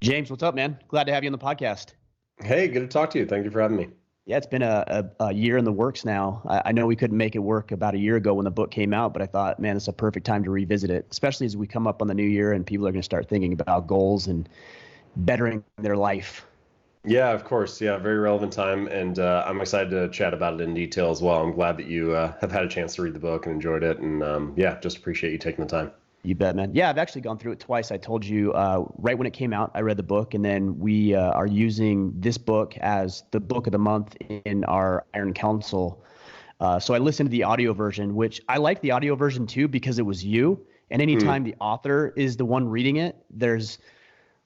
James, what's up, man? Glad to have you on the podcast. Hey, good to talk to you. Thank you for having me. Yeah, it's been a year in the works now. I know we couldn't make it work about a year ago when the book came out, but I thought, man, it's a perfect time to revisit it, especially as we come up on the new year and people are going to start thinking about goals and bettering their life. Yeah, of course. Yeah, very relevant time, and I'm excited to chat about it in detail as well. I'm glad that you have had a chance to read the book and enjoyed it, and yeah, just appreciate you taking the time. You bet, man. Yeah, I've actually gone through it twice. I told you right when it came out, I read the book, and then we are using this book as the book of the month in our Iron Council. So I listened to the audio version, which I like the audio version too because it was you. And anytime Hmm. the author is the one reading it, there's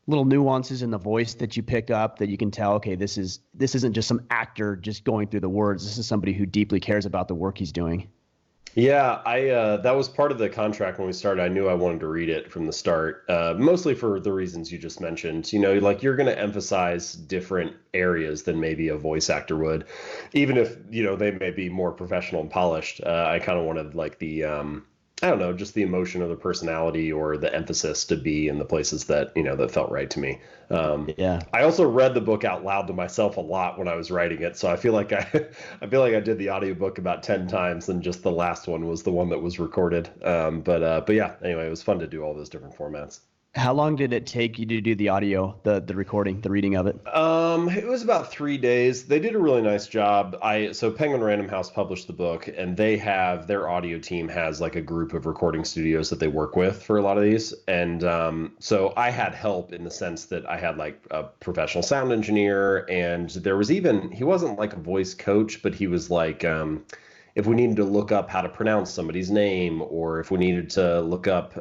little nuances in the voice that you pick up that you can tell, okay, this isn't just some actor just going through the words. This is somebody who deeply cares about the work he's doing. Yeah, I that was part of the contract when we started. I knew I wanted to read it from the start, mostly for the reasons you just mentioned. Like you're going to emphasize different areas than maybe a voice actor would, even if they may be more professional and polished. I kind of wanted like the I don't know, just the emotion of the personality or the emphasis to be in the places that that felt right to me. Yeah. I also read the book out loud to myself a lot when I was writing it, so I feel like I I feel like I did the audiobook about 10 times, and just the last one was the one that was recorded. But yeah, anyway, it was fun to do all those different formats. How long did it take you to do the audio, the recording, the reading of it? It was about 3 days. They did a really nice job. So Penguin Random House published the book, and they have their audio team has like a group of recording studios that they work with for a lot of these. And so I had help in the sense that I had like a professional sound engineer, and there was even he wasn't like a voice coach, but he was like if we needed to look up how to pronounce somebody's name, or if we needed to look up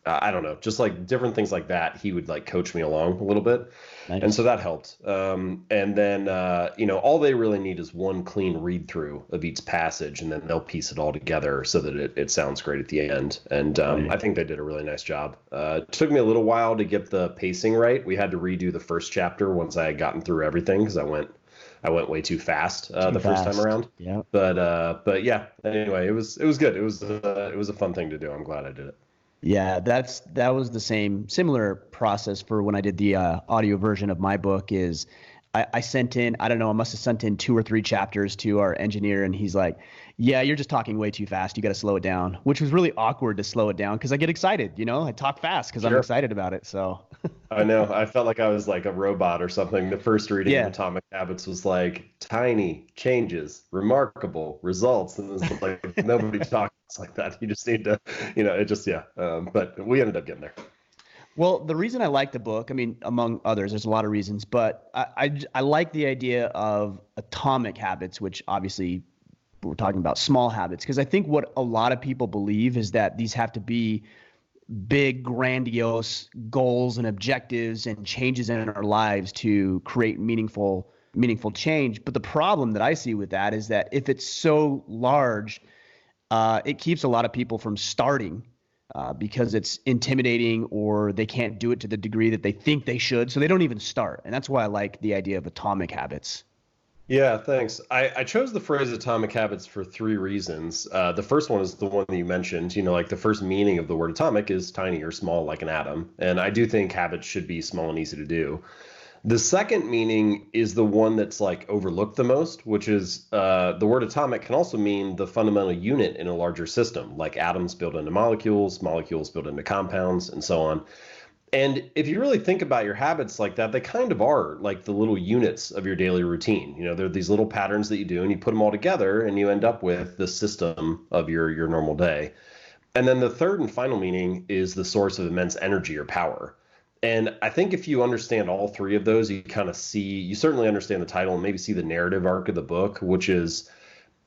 I don't know, just like different things like that, he would like coach me along a little bit. And so Nice. that helped. And then, all they really need is one clean read through of each passage, and then they'll piece it all together so that it sounds great at the end. And I Right. think they did a really nice job. It took me a little while to get the pacing right. We had to redo the first chapter once I had gotten through everything because I went way too fast Too the first time fast. around. Yeah. But yeah. Anyway, it was good. It was a fun thing to do. I'm glad I did it. Yeah, that was the same similar process for when I did the audio version of my book. Is I sent in, I don't know, I must have sent in two or three chapters to our engineer, and he's like, "Yeah, you're just talking way too fast. You got to slow it down," which was really awkward to slow it down because I get excited. I talk fast because I'm Sure. excited about it. So I know. I felt like I was like a robot or something. The first reading of yeah, Atomic Habits was like tiny changes, remarkable results, and it's like nobody talks like that. You just need to, it just yeah. But we ended up getting there. well, the reason I like the book, I mean, among others, there's a lot of reasons, but I like the idea of atomic habits, which obviously we're talking about small habits, because I think what a lot of people believe is that these have to be big, grandiose goals and objectives and changes in our lives to create meaningful change. But the problem that I see with that is that if it's so large, it keeps a lot of people from starting because it's intimidating or they can't do it to the degree that they think they should. So they don't even start. And that's why I like the idea of atomic habits. Yeah, thanks. I chose the phrase atomic habits for three reasons. The first one is the one that you mentioned. Like the first meaning of the word atomic is tiny or small, like an atom. And I do think habits should be small and easy to do. The second meaning is the one that's like overlooked the most, which is the word atomic can also mean the fundamental unit in a larger system, like atoms built into molecules, molecules built into compounds, and so on. And if you really think about your habits like that, they kind of are like the little units of your daily routine. They're these little patterns that you do, and you put them all together, and you end up with the system of your normal day. And then the third and final meaning is the source of immense energy or power. And I think if you understand all three of those, you certainly understand the title and maybe see the narrative arc of the book, which is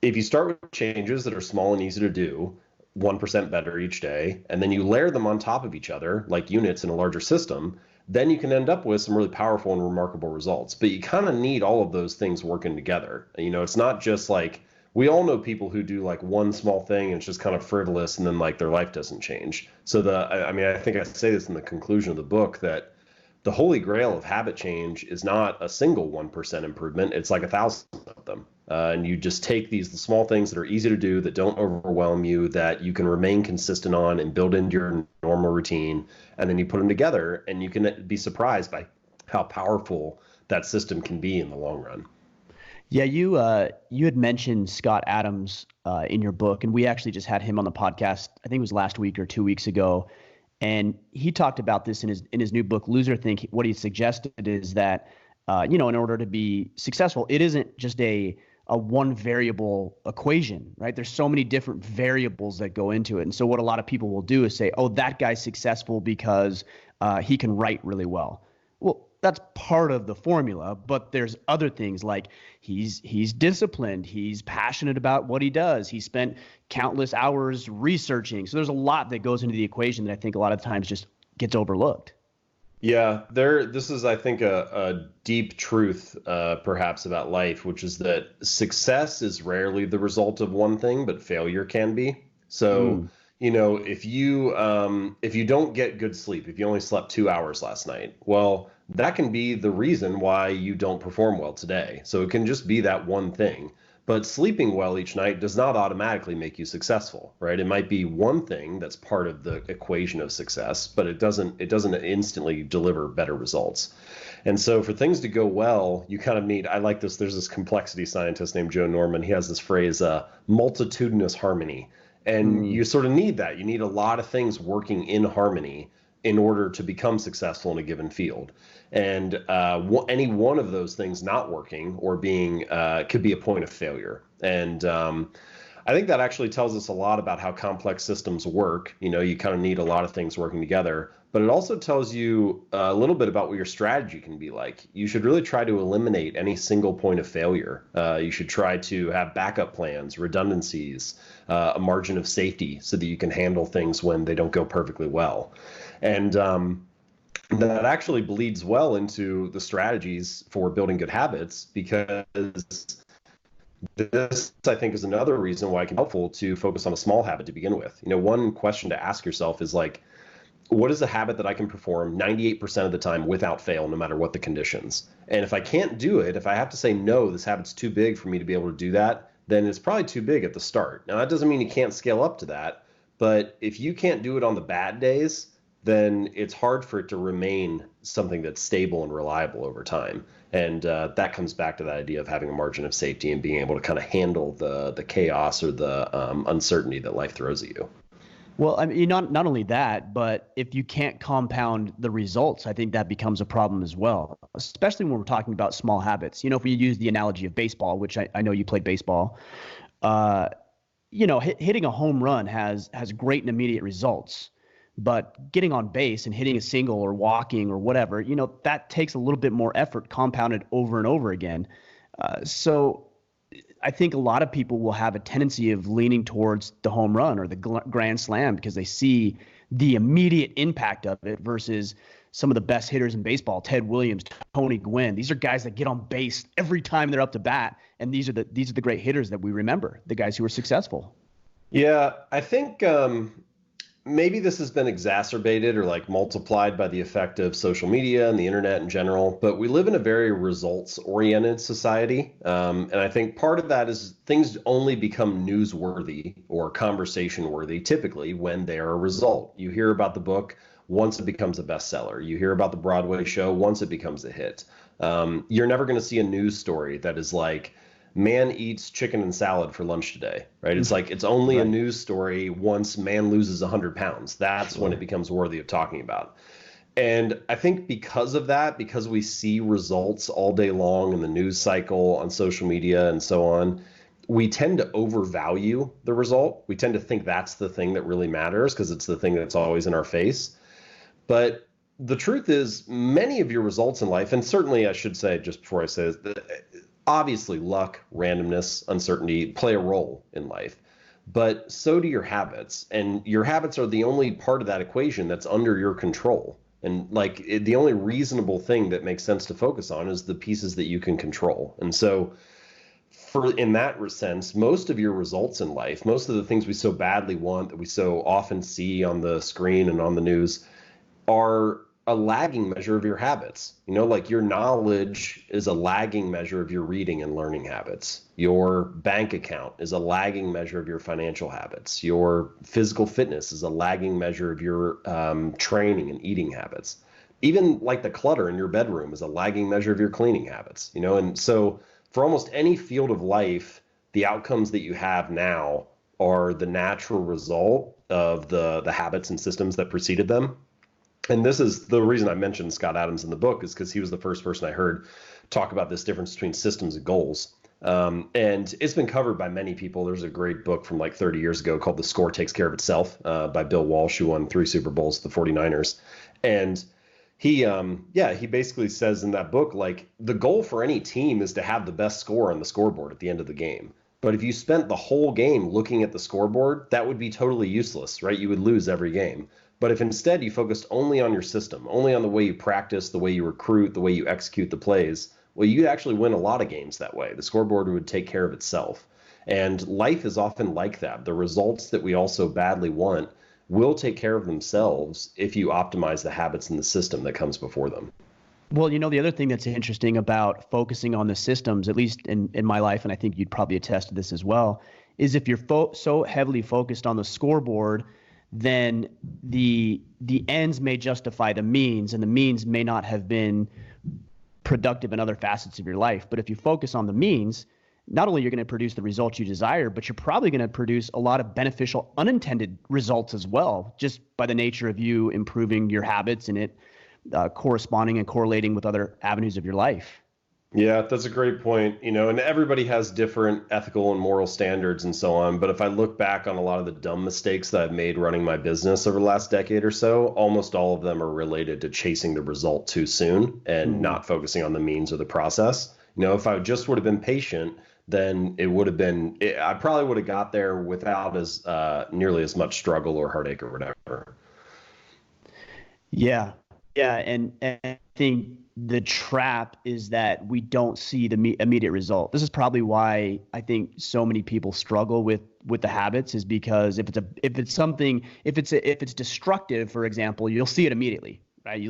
if you start with changes that are small and easy to do, 1% better each day, and then you layer them on top of each other like units in a larger system, then you can end up with some really powerful and remarkable results. But you kind of need all of those things working together. It's not just like we all know people who do like one small thing and it's just kind of frivolous and then like their life doesn't change. So I mean, I think I say this in the conclusion of the book that the holy grail of habit change is not a single 1% improvement. It's like 1,000 of them. And you just take the small things that are easy to do, that don't overwhelm you, that you can remain consistent on and build into your normal routine. And then you put them together, and you can be surprised by how powerful that system can be in the long run. Yeah, you had mentioned Scott Adams in your book, and we actually just had him on the podcast. I think it was last week or 2 weeks ago, and he talked about this in his new book, Loser Think. What he suggested is that in order to be successful, it isn't just a one variable equation, right? There's so many different variables that go into it. And so what a lot of people will do is say, oh, that guy's successful because he can write really well. Well, that's part of the formula, but there's other things like he's disciplined, he's passionate about what he does, he spent countless hours researching. So there's a lot that goes into the equation that I think a lot of times just gets overlooked. Yeah, this is, I think, a deep truth, perhaps, about life, which is that success is rarely the result of one thing, but failure can be. So, if you don't get good sleep, if you only slept 2 hours last night, well, that can be the reason why you don't perform well today. So it can just be that one thing. But sleeping well each night does not automatically make you successful, right? It might be one thing that's part of the equation of success, but it doesn't instantly deliver better results. And so for things to go well, you kind of need, I like this, there's this complexity scientist named Joe Norman. He has this phrase, multitudinous harmony. And you sort of need that. You need a lot of things working in harmony in order to become successful in a given field. And any one of those things not working or being could be a point of failure. And I think that actually tells us a lot about how complex systems work. You kind of need a lot of things working together, but it also tells you a little bit about what your strategy can be like. You should really try to eliminate any single point of failure. You should try to have backup plans, redundancies, a margin of safety so that you can handle things when they don't go perfectly well. And that actually bleeds well into the strategies for building good habits, because this, I think, is another reason why it can be helpful to focus on a small habit to begin with. One question to ask yourself is like, what is a habit that I can perform 98% of the time without fail, no matter what the conditions? And if I can't do it, if I have to say, no, this habit's too big for me to be able to do that, then it's probably too big at the start. Now, that doesn't mean you can't scale up to that, but if you can't do it on the bad days, then it's hard for it to remain something that's stable and reliable over time. And that comes back to that idea of having a margin of safety and being able to kind of handle the chaos or the uncertainty that life throws at you. Well, I mean, not only that, but if you can't compound the results, I think that becomes a problem as well, especially when we're talking about small habits. If we use the analogy of baseball, which I know you played baseball, hitting a home run has great and immediate results. But getting on base and hitting a single or walking or whatever, that takes a little bit more effort compounded over and over again. So I think a lot of people will have a tendency of leaning towards the home run or the grand slam because they see the immediate impact of it versus some of the best hitters in baseball, Ted Williams, Tony Gwynn. These are guys that get on base every time they're up to bat. And these are the great hitters that we remember, the guys who are successful. Yeah, I think maybe this has been exacerbated or like multiplied by the effect of social media and the internet in general, but we live in a very results-oriented society. And I think part of that is things only become newsworthy or conversation-worthy typically when they are a result. You hear about the book once it becomes a bestseller. You hear about the Broadway show once it becomes a hit. You're never going to see a news story that is like, man eats chicken and salad for lunch today, right? It's like, it's only a news story once man loses 100 pounds. That's when it becomes worthy of talking about. And I think because of that, because we see results all day long in the news cycle, on social media and so on, we tend to overvalue the result. We tend to think that's the thing that really matters because it's the thing that's always in our face. But the truth is, many of your results in life, and certainly I should say just before I say this, obviously luck, randomness, uncertainty play a role in life, but so do your habits. And your habits are the only part of that equation that's under your control. And like the only reasonable thing that makes sense to focus on is the pieces that you can control. And so in that sense, most of your results in life, most of the things we so badly want that we so often see on the screen and on the news are a lagging measure of your habits. Like your knowledge is a lagging measure of your reading and learning habits. Your bank account is a lagging measure of your financial habits. Your physical fitness is a lagging measure of your training and eating habits. Even like the clutter in your bedroom is a lagging measure of your cleaning habits. And so for almost any field of life, the outcomes that you have now are the natural result of the habits and systems that preceded them. And this is the reason I mentioned Scott Adams in the book, is because he was the first person I heard talk about this difference between systems and goals. And it's been covered by many people. There's a great book from like 30 years ago called The Score Takes Care of Itself by Bill Walsh, who won 3 Super Bowls with the 49ers. And he basically says in that book, like, the goal for any team is to have the best score on the scoreboard at the end of the game. But if you spent the whole game looking at the scoreboard, that would be totally useless, right? You would lose every game. But if instead you focused only on your system, only on the way you practice, the way you recruit, the way you execute the plays, well, you'd actually win a lot of games that way. The scoreboard would take care of itself. And life is often like that. The results that we all so badly want will take care of themselves if you optimize the habits and the system that comes before them. Well, the other thing that's interesting about focusing on the systems, at least in my life, and I think you'd probably attest to this as well, is if you're so heavily focused on the scoreboard, then the ends may justify the means, and the means may not have been productive in other facets of your life. But if you focus on the means, not only you're going to produce the results you desire, but you're probably going to produce a lot of beneficial unintended results as well, just by the nature of you improving your habits and it corresponding and correlating with other avenues of your life. Yeah, that's a great point. And everybody has different ethical and moral standards and so on. But if I look back on a lot of the dumb mistakes that I've made running my business over the last decade or so, almost all of them are related to chasing the result too soon and not focusing on the means or the process. If I just would have been patient, then I probably would have got there without as nearly as much struggle or heartache or whatever. Yeah. Yeah. And I think the trap is that we don't see the immediate result. This is probably why I think so many people struggle with the habits, is because if it's destructive, for example, you'll see it immediately, right?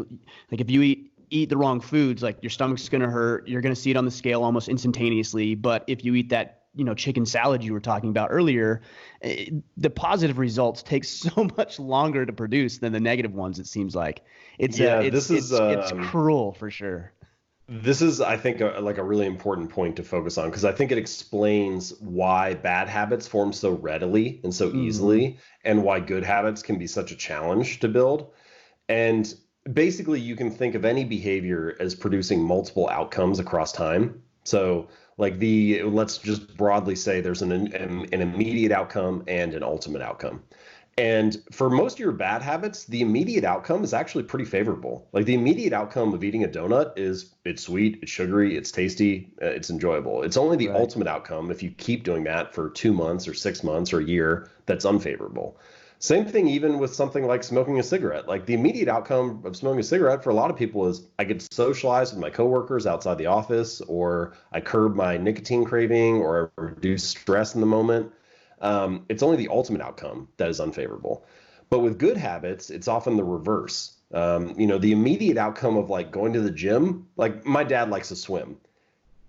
Like if you eat the wrong foods, like your stomach's going to hurt, you're going to see it on the scale almost instantaneously. But if you eat that, chicken salad you were talking about earlier, the positive results take so much longer to produce than the negative ones. It seems like it's cruel for sure. This is, I think, a really important point to focus on, because I think it explains why bad habits form so readily and so easily, and why good habits can be such a challenge to build. And basically, you can think of any behavior as producing multiple outcomes across time. So let's just broadly say there's an immediate outcome and an ultimate outcome. And for most of your bad habits, the immediate outcome is actually pretty favorable. Like the immediate outcome of eating a donut is it's sweet, it's sugary, it's tasty, it's enjoyable. It's only the ultimate outcome, if you keep doing that for 2 months or 6 months or a year, that's unfavorable. Same thing even with something like smoking a cigarette. Like the immediate outcome of smoking a cigarette for a lot of people is I get to socialize with my coworkers outside the office, or I curb my nicotine craving, or I reduce stress in the moment. It's only the ultimate outcome that is unfavorable. But with good habits, it's often the reverse. The immediate outcome of like going to the gym, like my dad likes to swim.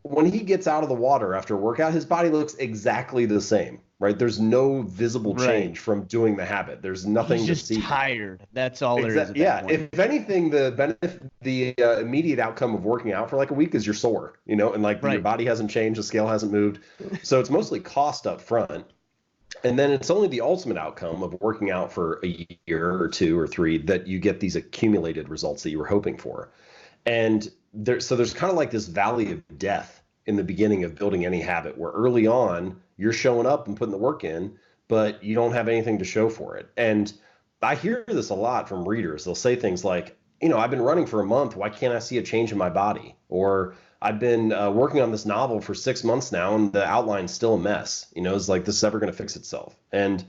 When he gets out of the water after a workout, his body looks exactly the same. Right. There's no visible change from doing the habit. There's nothing to see. He's just tired. That's all there is. At yeah. that point. If anything, the immediate outcome of working out for like a week is you're sore, and like your body hasn't changed. The scale hasn't moved. So it's mostly cost up front. And then it's only the ultimate outcome of working out for a year or 2 or 3 that you get these accumulated results that you were hoping for. And there's kind of like this valley of death in the beginning of building any habit, where early on you're showing up and putting the work in, but you don't have anything to show for it. And I hear this a lot from readers. They'll say things like, I've been running for a month. Why can't I see a change in my body? Or I've been working on this novel for 6 months now, and the outline's still a mess. It's like, this is ever going to fix itself. And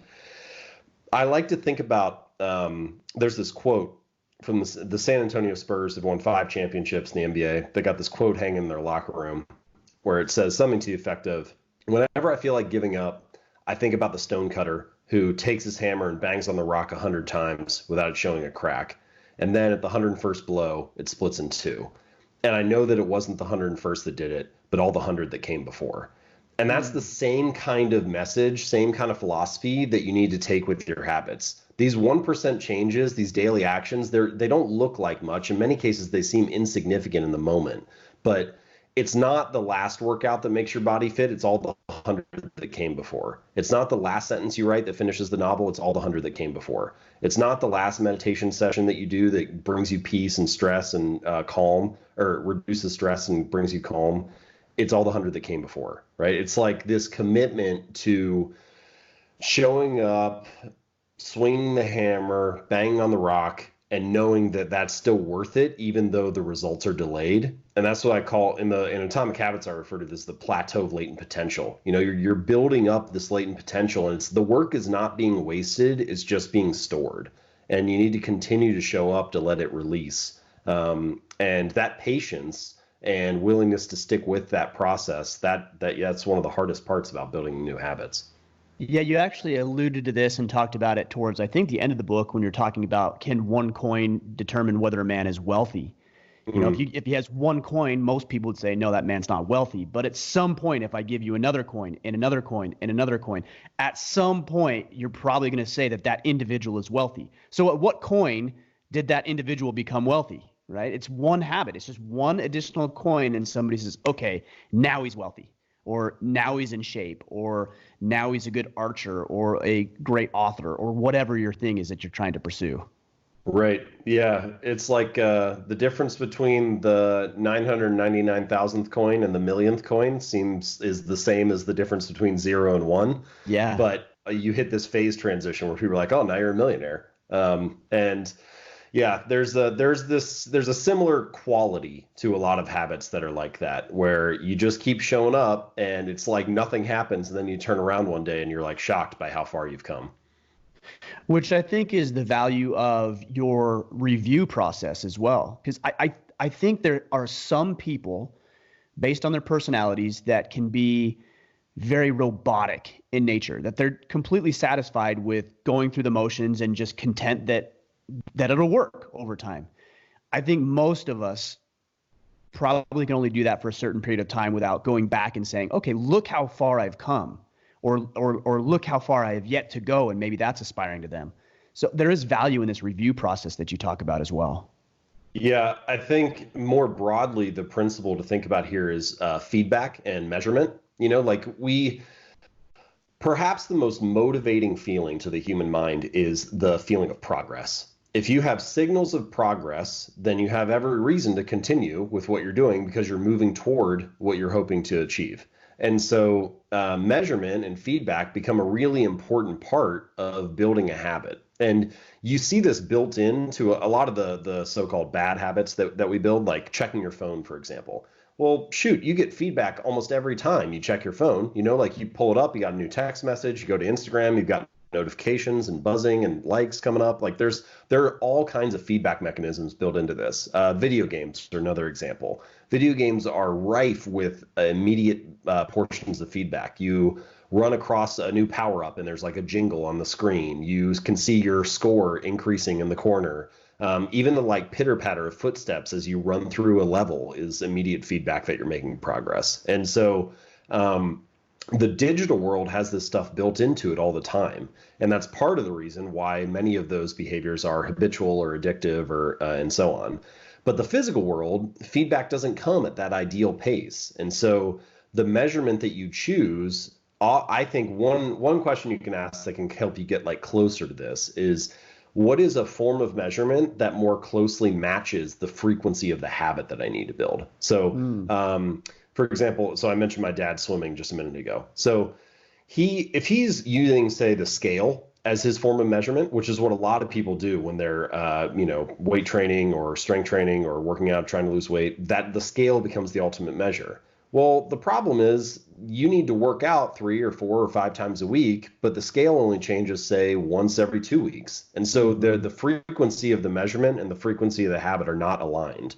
I like to think about, there's this quote from the San Antonio Spurs have won 5 championships in the NBA. They got this quote hanging in their locker room where it says something to the effect of, whenever I feel like giving up, I think about the stonecutter who takes his hammer and bangs on the rock 100 times without it showing a crack. And then at the 101st blow, it splits in two. And I know that it wasn't the 101st that did it, but all the 100 that came before. And that's the same kind of message, same kind of philosophy that you need to take with your habits. These 1% changes, these daily actions, they don't look like much. In many cases, they seem insignificant in the moment. But it's not the last workout that makes your body fit. It's all the 100 that came before. It's not the last sentence you write that finishes the novel. It's all the 100 that came before. It's not the last meditation session that you do that brings you peace and stress and calm, or reduces stress and brings you calm. It's all the 100 that came before, right? It's like this commitment to showing up, swinging the hammer, banging on the rock, and knowing that that's still worth it, even though the results are delayed. And that's what I call, in Atomic Habits, I refer to this the plateau of latent potential. You know, you're building up this latent potential, and it's the work is not being wasted, it's just being stored. And you need to continue to show up to let it release. And that patience and willingness to stick with that process, that's one of the hardest parts about building new habits. Yeah, you actually alluded to this and talked about it towards, I think, the end of the book when you're talking about, can one coin determine whether a man is wealthy? You know, if he has one coin, most people would say, no, that man's not wealthy. But at some point, if I give you another coin and another coin and another coin, at some point, you're probably going to say that that individual is wealthy. So at what coin did that individual become wealthy, right? It's one habit. It's just one additional coin, and somebody says, okay, now he's wealthy, or now he's in shape, or now he's a good archer, or a great author, or whatever your thing is that you're trying to pursue. Right. Yeah. It's like the difference between the 999,000th coin and the millionth coin is the same as the difference between 0 and 1. Yeah. But you hit this phase transition where people are like, oh, now you're a millionaire. And yeah, there's a similar quality to a lot of habits that are like that, where you just keep showing up and it's like nothing happens. And then you turn around one day and you're like shocked by how far you've come. Which I think is the value of your review process as well. Because I think there are some people, based on their personalities, that can be very robotic in nature, that they're completely satisfied with going through the motions and just content that it'll work over time. I think most of us probably can only do that for a certain period of time without going back and saying, okay, look how far I've come. Or look how far I have yet to go, and maybe that's aspiring to them. So there is value in this review process that you talk about as well. Yeah, I think more broadly, the principle to think about here is feedback and measurement. You know, like perhaps the most motivating feeling to the human mind is the feeling of progress. If you have signals of progress, then you have every reason to continue with what you're doing because you're moving toward what you're hoping to achieve. And so measurement and feedback become a really important part of building a habit. And you see this built into a lot of the so-called bad habits that we build, like checking your phone, for example. Well, shoot, you get feedback almost every time you check your phone. You know, like you pull it up, you got a new text message, you go to Instagram, you've got notifications and buzzing and likes coming up. Like there are all kinds of feedback mechanisms built into this. Video games are another example. Video games are rife with immediate portions of feedback. You run across a new power up and there's like a jingle on the screen. You can see your score increasing in the corner. Even the like pitter patter of footsteps as you run through a level is immediate feedback that you're making progress. And so the digital world has this stuff built into it all the time. And that's part of the reason why many of those behaviors are habitual or addictive or and so on. But the physical world, feedback doesn't come at that ideal pace. And so the measurement that you choose, I think one question you can ask that can help you get like closer to this is, what is a form of measurement that more closely matches the frequency of the habit that I need to build? So, for example, so I mentioned my dad swimming just a minute ago. So if he's using, say, the scale as his form of measurement, which is what a lot of people do when they're, weight training or strength training or working out, trying to lose weight, that the scale becomes the ultimate measure. Well, the problem is you need to work out 3 or 4 or 5 times a week, but the scale only changes, say, once every 2 weeks. And so the frequency of the measurement and the frequency of the habit are not aligned.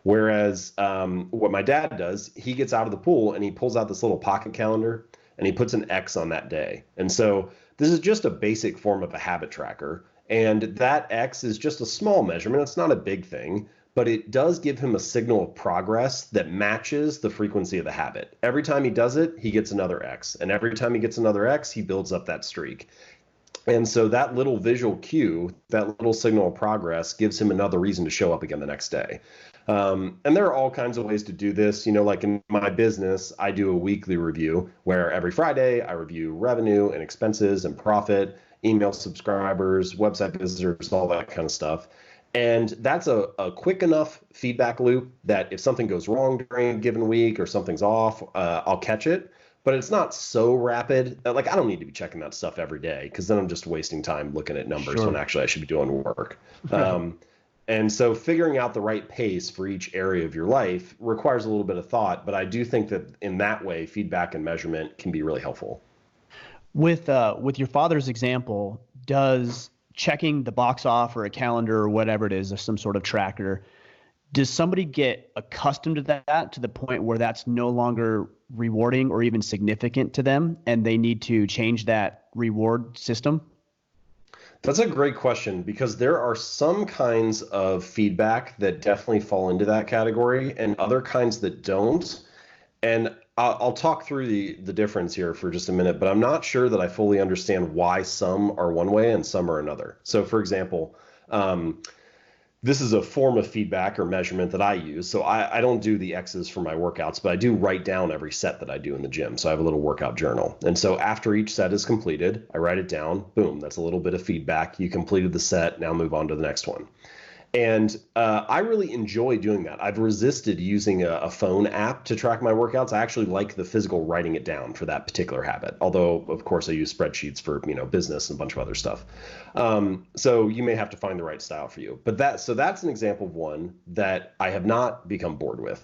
Whereas what my dad does, he gets out of the pool and he pulls out this little pocket calendar and he puts an X on that day. And so this is just a basic form of a habit tracker. And that X is just a small measurement. It's not a big thing, but it does give him a signal of progress that matches the frequency of the habit. Every time he does it, he gets another X. And every time he gets another X, he builds up that streak. And so that little visual cue, that little signal of progress, gives him another reason to show up again the next day. And there are all kinds of ways to do this. Like in my business, I do a weekly review where every Friday I review revenue and expenses and profit, email subscribers, website visitors, all that kind of stuff. And that's a quick enough feedback loop that if something goes wrong during a given week or something's off, I'll catch it. But it's not so rapid. Like, I don't need to be checking that stuff every day because then I'm just wasting time looking at numbers when actually I should be doing work. And so figuring out the right pace for each area of your life requires a little bit of thought. But I do think that in that way, feedback and measurement can be really helpful. With your father's example, does checking the box off or a calendar or whatever it is, or some sort of tracker, does somebody get accustomed to that to the point where that's no longer rewarding or even significant to them and they need to change that reward system? That's a great question because there are some kinds of feedback that definitely fall into that category and other kinds that don't. And I'll talk through the difference here for just a minute, but I'm not sure that I fully understand why some are one way and some are another. So for example, this is a form of feedback or measurement that I use. So I don't do the X's for my workouts, but I do write down every set that I do in the gym. So I have a little workout journal. And so after each set is completed, I write it down. Boom, that's a little bit of feedback. You completed the set. Now move on to the next one. And I really enjoy doing that. I've resisted using a phone app to track my workouts. I actually like the physical writing it down for that particular habit. Although, of course, I use spreadsheets for business and a bunch of other stuff. So you may have to find the right style for you. But that's an example of one that I have not become bored with.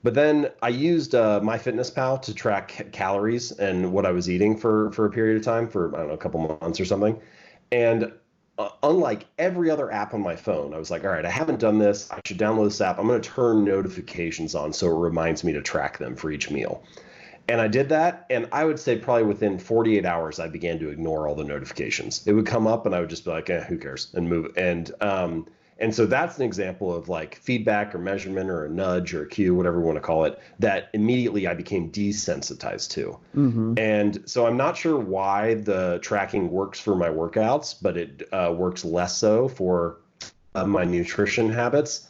But then I used MyFitnessPal to track calories and what I was eating for a period of time, for I don't know, a couple months or something. And unlike every other app on my phone, I was like, all right, I haven't done this. I should download this app. I'm going to turn notifications on so it reminds me to track them for each meal. And I did that. And I would say probably within 48 hours, I began to ignore all the notifications. It would come up and I would just be like, who cares, and move. And so that's an example of like feedback or measurement or a nudge or a cue, whatever you want to call it, that immediately I became desensitized to. Mm-hmm. And so I'm not sure why the tracking works for my workouts, but it works less so for my nutrition habits.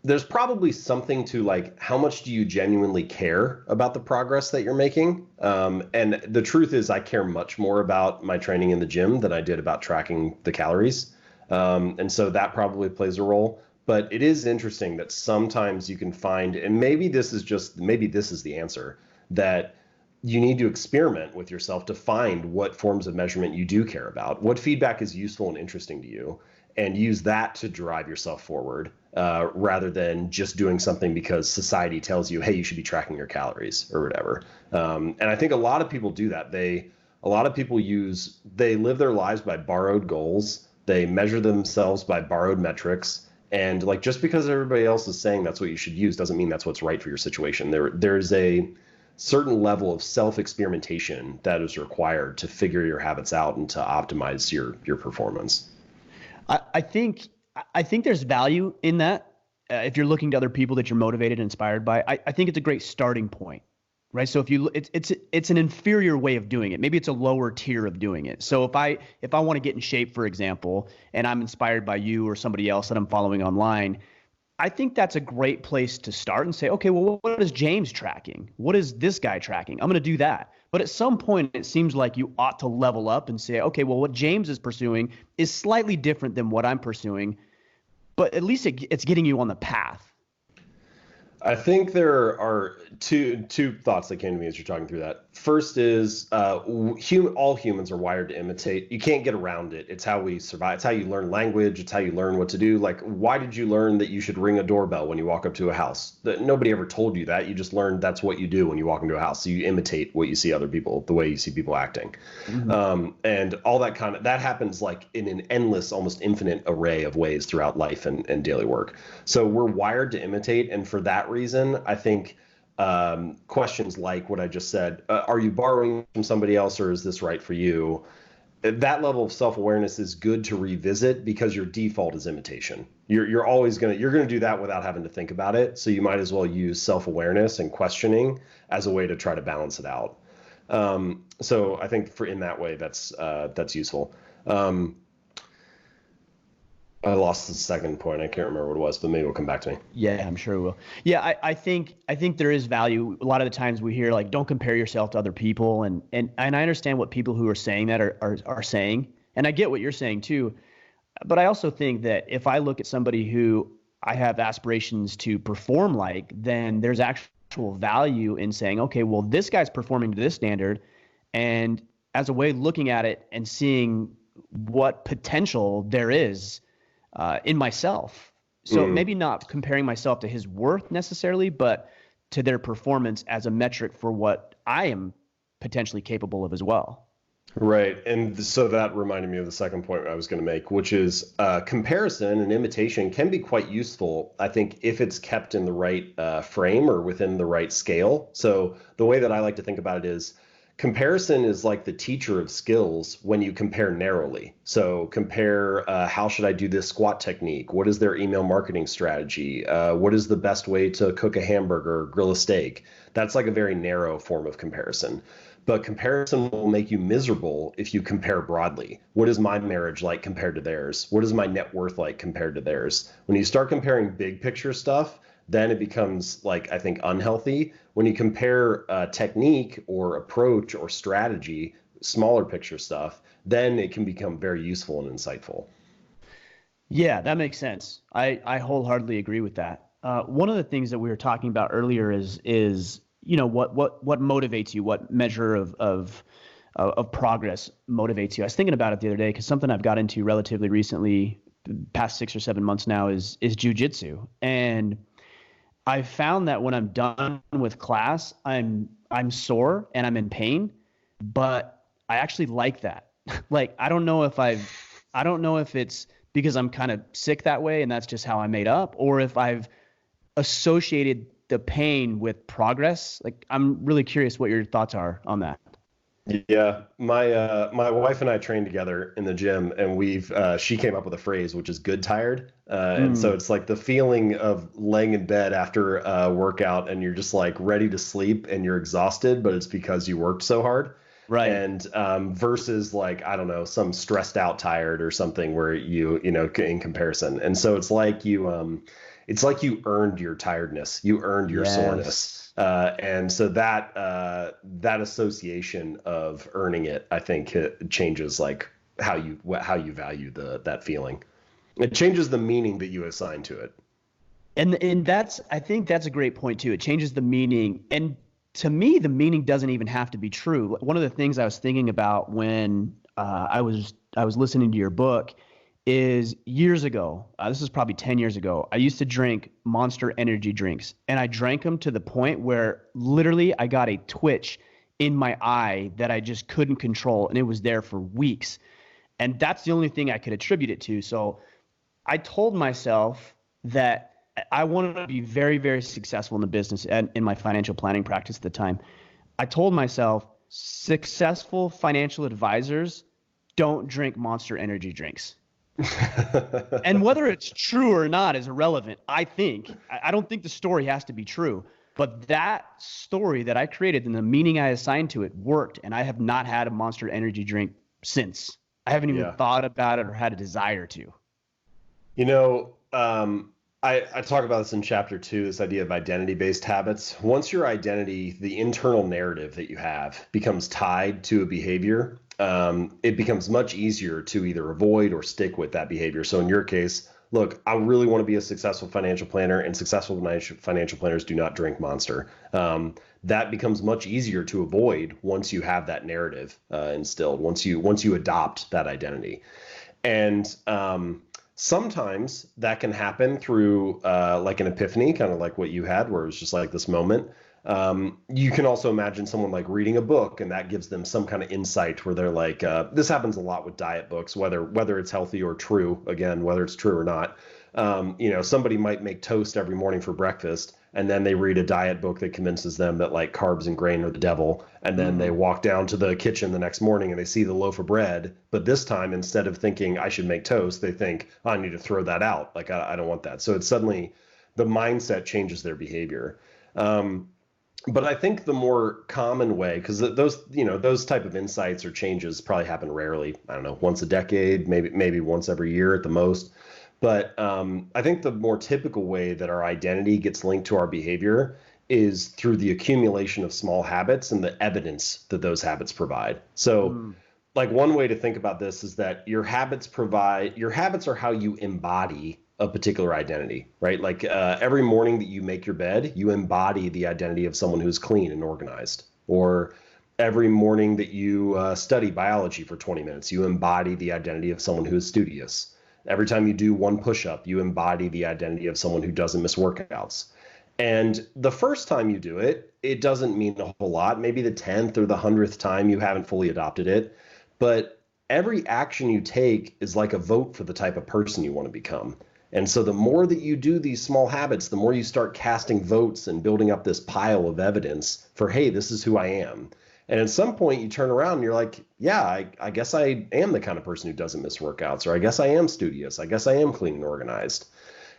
There's probably something to like, how much do you genuinely care about the progress that you're making? And the truth is I care much more about my training in the gym than I did about tracking the calories. And so that probably plays a role, but it is interesting that sometimes you can find, and maybe this is the answer, that you need to experiment with yourself to find what forms of measurement you do care about, what feedback is useful and interesting to you, and use that to drive yourself forward, rather than just doing something because society tells you, hey, you should be tracking your calories or whatever. And I think a lot of people do that. They live their lives by borrowed goals. They measure themselves by borrowed metrics. And like, just because everybody else is saying that's what you should use doesn't mean that's what's right for your situation. There's a certain level of self-experimentation that is required to figure your habits out and to optimize your performance. I think there's value in that. If you're looking to other people that you're motivated and inspired by, I think it's a great starting point. Right. So it's an inferior way of doing it. Maybe it's a lower tier of doing it. So if I want to get in shape, for example, and I'm inspired by you or somebody else that I'm following online, I think that's a great place to start and say, okay, well, what is James tracking? What is this guy tracking? I'm going to do that. But at some point, it seems like you ought to level up and say, okay, well, what James is pursuing is slightly different than what I'm pursuing, but at least it's getting you on the path. I think there are two thoughts that came to me as you're talking through that. First is all humans are wired to imitate. You can't get around it. It's how we survive. It's how you learn language. It's how you learn what to do. Like, why did you learn that you should ring a doorbell when you walk up to a house? Nobody ever told you that. You just learned that's what you do when you walk into a house. So you imitate what you see other people, the way you see people acting. Mm-hmm. And all that that happens like in an endless, almost infinite array of ways throughout life and daily work. So we're wired to imitate. And for that reason, I think questions like what I just said, are you borrowing from somebody else or is this right for you? that level of self-awareness is good to revisit because your default is imitation. You're always you're gonna do that without having to think about it. So you might as well use self-awareness and questioning as a way to try to balance it out. So I think in that way, that's useful. I lost the second point. I can't remember what it was, but maybe it'll come back to me. Yeah, I'm sure it will. Yeah, I think there is value. A lot of the times we hear like, don't compare yourself to other people, and I understand what people who are saying that are saying, and I get what you're saying too. But I also think that if I look at somebody who I have aspirations to perform like, then there's actual value in saying, okay, well, this guy's performing to this standard, and as a way of looking at it and seeing what potential there is in myself. So maybe not comparing myself to his worth necessarily, but to their performance as a metric for what I am potentially capable of as well. Right. And so that reminded me of the second point I was going to make, which is comparison and imitation can be quite useful, I think, if it's kept in the right frame or within the right scale. So the way that I like to think about it is comparison is like the teacher of skills when you compare narrowly. So compare how should I do this squat technique? What is their email marketing strategy? What is the best way to cook a hamburger or grill a steak? That's like a very narrow form of comparison. But comparison will make you miserable if you compare broadly. What is my marriage like compared to theirs? What is my net worth like compared to theirs? When you start comparing big picture stuff, then it becomes, like, I think, unhealthy. When you compare technique or approach or strategy, smaller picture stuff, then it can become very useful and insightful. Yeah, that makes sense. I wholeheartedly agree with that. One of the things that we were talking about earlier is what motivates you, what measure of progress motivates you. I was thinking about it the other day because something I've got into relatively recently, past 6 or 7 months now, is jujitsu. And I found that when I'm done with class, I'm sore and I'm in pain, but I actually like that. Like, I don't know if it's because I'm kind of sick that way and that's just how I'm made up, or if I've associated the pain with progress. Like, I'm really curious what your thoughts are on that. Yeah, my wife and I trained together in the gym, and she came up with a phrase which is "good tired," and so it's like the feeling of laying in bed after a workout and you're just like ready to sleep and you're exhausted, but it's because you worked so hard. Right. And versus, like, I don't know, some stressed out tired or something where you know, in comparison. And so it's like you earned your tiredness, you earned your soreness. And so that association of earning it, I think, it changes like how you value that feeling. It changes the meaning that you assign to it. And I think that's a great point too. It changes the meaning. And to me, the meaning doesn't even have to be true. One of the things I was thinking about when I was listening to your book is years ago, this is probably 10 years ago, I used to drink Monster energy drinks, and I drank them to the point where literally I got a twitch in my eye that I just couldn't control, and it was there for weeks. And that's the only thing I could attribute it to. So I told myself that I wanted to be very, very successful in the business and in my financial planning practice at the time. I told myself successful financial advisors don't drink Monster energy drinks. And whether it's true or not is irrelevant. I don't think the story has to be true, but that story that I created and the meaning I assigned to it worked, and I have not had a Monster energy drink since. I haven't even thought about it or had a desire to. You know, I talk about this in chapter 2, this idea of identity-based habits. Once your identity, the internal narrative that you have, becomes tied to a behavior, it becomes much easier to either avoid or stick with that behavior. So in your case, look, I really want to be a successful financial planner, and successful financial planners do not drink Monster. That becomes much easier to avoid once you have that narrative instilled, once you adopt that identity. And sometimes that can happen through like an epiphany, kind of like what you had, where it was just like this moment. You can also imagine someone like reading a book, and that gives them some kind of insight where they're like, this happens a lot with diet books, whether it's healthy or true, again, whether it's true or not. Somebody might make toast every morning for breakfast, and then they read a diet book that convinces them that like carbs and grain are the devil. And then they walk down to the kitchen the next morning and they see the loaf of bread. But this time, instead of thinking I should make toast, they think, oh, I need to throw that out. Like, I don't want that. So it's suddenly the mindset changes their behavior. But I think the more common way, because those type of insights or changes probably happen rarely. I don't know, once a decade, maybe once every year at the most. But I think the more typical way that our identity gets linked to our behavior is through the accumulation of small habits and the evidence that those habits provide. So like one way to think about this is that your habits are how you embody a particular identity, right? Like every morning that you make your bed, you embody the identity of someone who's clean and organized. Or every morning that you study biology for 20 minutes, you embody the identity of someone who is studious. Every time you do one push-up, you embody the identity of someone who doesn't miss workouts. And the first time you do it, it doesn't mean a whole lot. Maybe the 10th or the 100th time you haven't fully adopted it. But every action you take is like a vote for the type of person you want to become. And so the more that you do these small habits, the more you start casting votes and building up this pile of evidence for, hey, this is who I am. And at some point you turn around and you're like, yeah, I guess I am the kind of person who doesn't miss workouts, or I guess I am studious. I guess I am clean and organized.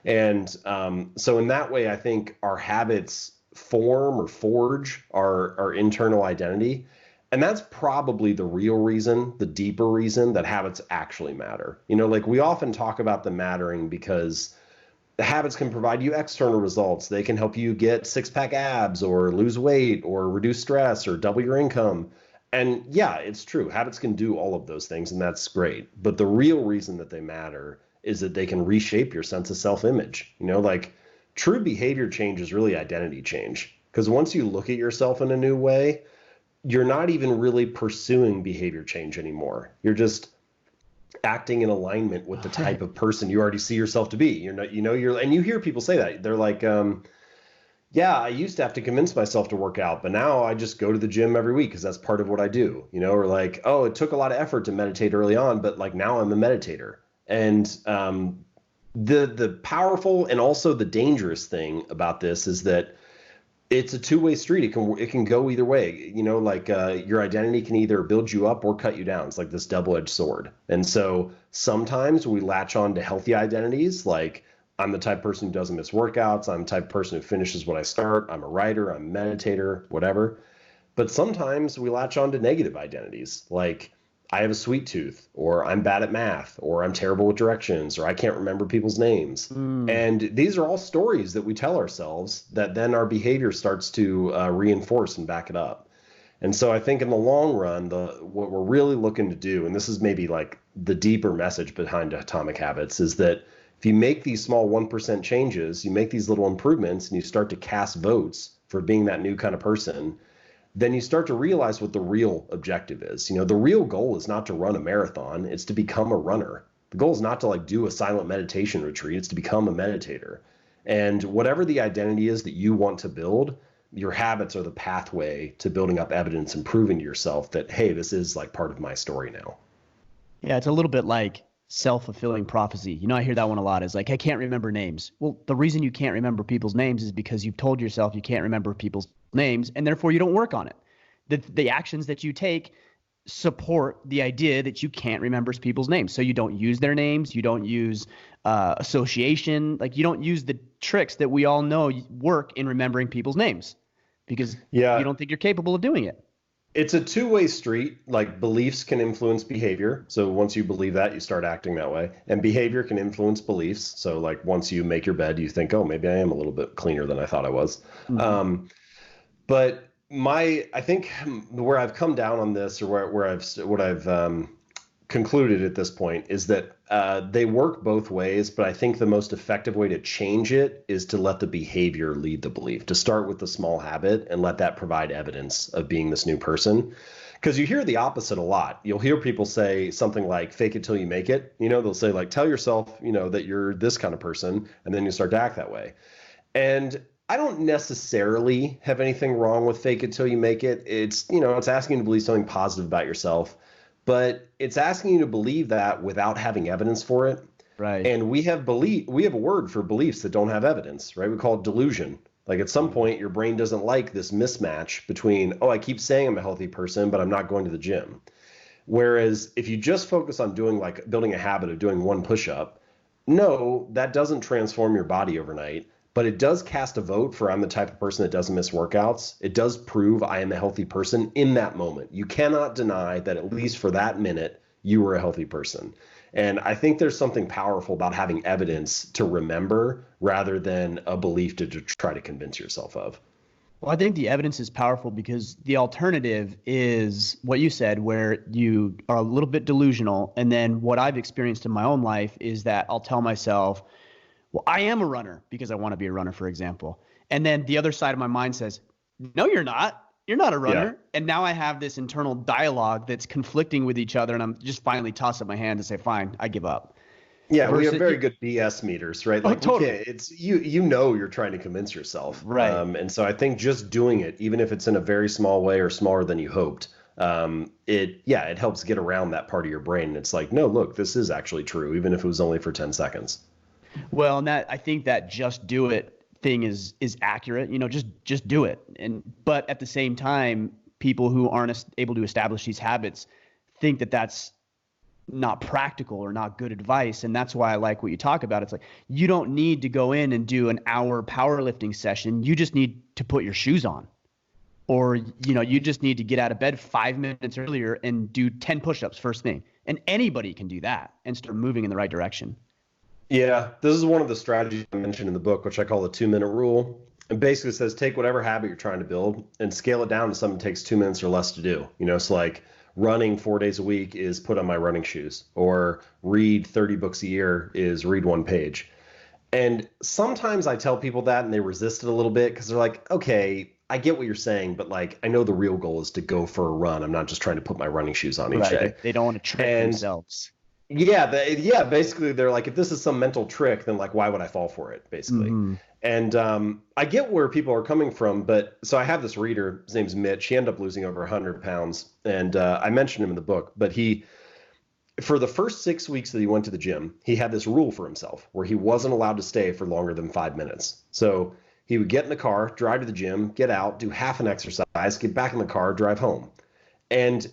And so in that way, I think our habits form or forge our internal identity. And that's probably the real reason, the deeper reason that habits actually matter. Like we often talk about them mattering because the habits can provide you external results. They can help you get six-pack abs or lose weight or reduce stress or double your income. And yeah, it's true. Habits can do all of those things, and that's great. But the real reason that they matter is that they can reshape your sense of self-image. Like true behavior change is really identity change. Because once you look at yourself in a new way, you're not even really pursuing behavior change anymore. You're just acting in alignment with the type of person you already see yourself to be. You're not, and you hear people say that. They're like, yeah, I used to have to convince myself to work out, but now I just go to the gym every week because that's part of what I do, or like, oh, it took a lot of effort to meditate early on, but like now I'm a meditator. And the powerful and also the dangerous thing about this is that it's a two-way street. It can go either way. Your identity can either build you up or cut you down. It's like this double-edged sword. And so sometimes we latch on to healthy identities, like I'm the type of person who doesn't miss workouts. I'm the type of person who finishes what I start. I'm a writer. I'm a meditator, whatever. But sometimes we latch on to negative identities, like I have a sweet tooth, or I'm bad at math, or I'm terrible with directions, or I can't remember people's names. And these are all stories that we tell ourselves that then our behavior starts to reinforce and back it up. And so I think in the long run, what we're really looking to do, and this is maybe like the deeper message behind Atomic Habits, is that if you make these small 1% changes, you make these little improvements, and you start to cast votes for being that new kind of person, then you start to realize what the real objective is. The real goal is not to run a marathon, it's to become a runner. The goal is not to like do a silent meditation retreat, it's to become a meditator. And whatever the identity is that you want to build, your habits are the pathway to building up evidence and proving to yourself that, hey, this is like part of my story now. Yeah, it's a little bit like self-fulfilling prophecy. I hear that one a lot. Is like, I can't remember names. Well, the reason you can't remember people's names is because you've told yourself you can't remember people's names, and therefore you don't work on it. The actions that you take support the idea that you can't remember people's names. So you don't use their names. You don't use association. Like you don't use the tricks that we all know work in remembering people's names because you don't think you're capable of doing it. It's a two-way street. Like beliefs can influence behavior. So once you believe that, you start acting that way. And behavior can influence beliefs. So like once you make your bed, you think, oh, maybe I am a little bit cleaner than I thought I was. But I think where I've come down on this, or what I've concluded at this point, is that they work both ways. But I think the most effective way to change it is to let the behavior lead the belief. To start with the small habit and let that provide evidence of being this new person. Because you hear the opposite a lot. You'll hear people say something like, fake it till you make it. They'll say like, tell yourself, that you're this kind of person, and then you start to act that way. And I don't necessarily have anything wrong with fake it till you make it. It's, it's asking you to believe something positive about yourself, but it's asking you to believe that without having evidence for it. Right. And we have a word for beliefs that don't have evidence, right? We call it delusion. Like at some point, your brain doesn't like this mismatch between, oh, I keep saying I'm a healthy person, but I'm not going to the gym. Whereas if you just focus on doing like building a habit of doing one push-up, no, that doesn't transform your body overnight, but it does cast a vote for I'm the type of person that doesn't miss workouts. It does prove I am a healthy person in that moment. You cannot deny that at least for that minute, you were a healthy person. And I think there's something powerful about having evidence to remember rather than a belief to try to convince yourself of. Well, I think the evidence is powerful because the alternative is what you said, where you are a little bit delusional. And then what I've experienced in my own life is that I'll tell myself, well, I am a runner because I want to be a runner, for example. And then the other side of my mind says, no, you're not. You're not a runner. Yeah. And now I have this internal dialogue that's conflicting with each other. And I'm just finally toss up my hand and say, fine, I give up. Yeah, we have very good BS meters, right? Like, totally. It's you know you're trying to convince yourself, right? And so I think just doing it, even if it's in a very small way or smaller than you hoped, it helps get around that part of your brain. And it's like, no, look, this is actually true, even if it was only for 10 seconds. Well, and I think that just do it thing is accurate. Just do it. But at the same time, people who aren't able to establish these habits think that that's not practical or not good advice. And that's why I like what you talk about. It's like, you don't need to go in and do an hour powerlifting session. You just need to put your shoes on, or, you just need to get out of bed 5 minutes earlier and do 10 push-ups first thing. And anybody can do that and start moving in the right direction. Yeah. This is one of the strategies I mentioned in the book, which I call the 2-minute rule. It basically says, take whatever habit you're trying to build and scale it down to something that takes 2 minutes or less to do. So like, running 4 days a week is put on my running shoes, or read 30 books a year is read 1 page. And sometimes I tell people that and they resist it a little bit because they're like, okay, I get what you're saying, but like, I know the real goal is to go for a run. I'm not just trying to put my running shoes on each day. They don't want to trick themselves. Yeah, basically they're like, if this is some mental trick, then like, why would I fall for it, basically? Mm-hmm. And I get where people are coming from, but so I have this reader, his name's Mitch. He ended up losing over 100 pounds, and I mentioned him in the book, but for the first 6 weeks that he went to the gym, he had this rule for himself where he wasn't allowed to stay for longer than 5 minutes. So he would get in the car, drive to the gym, get out, do half an exercise, get back in the car, drive home. And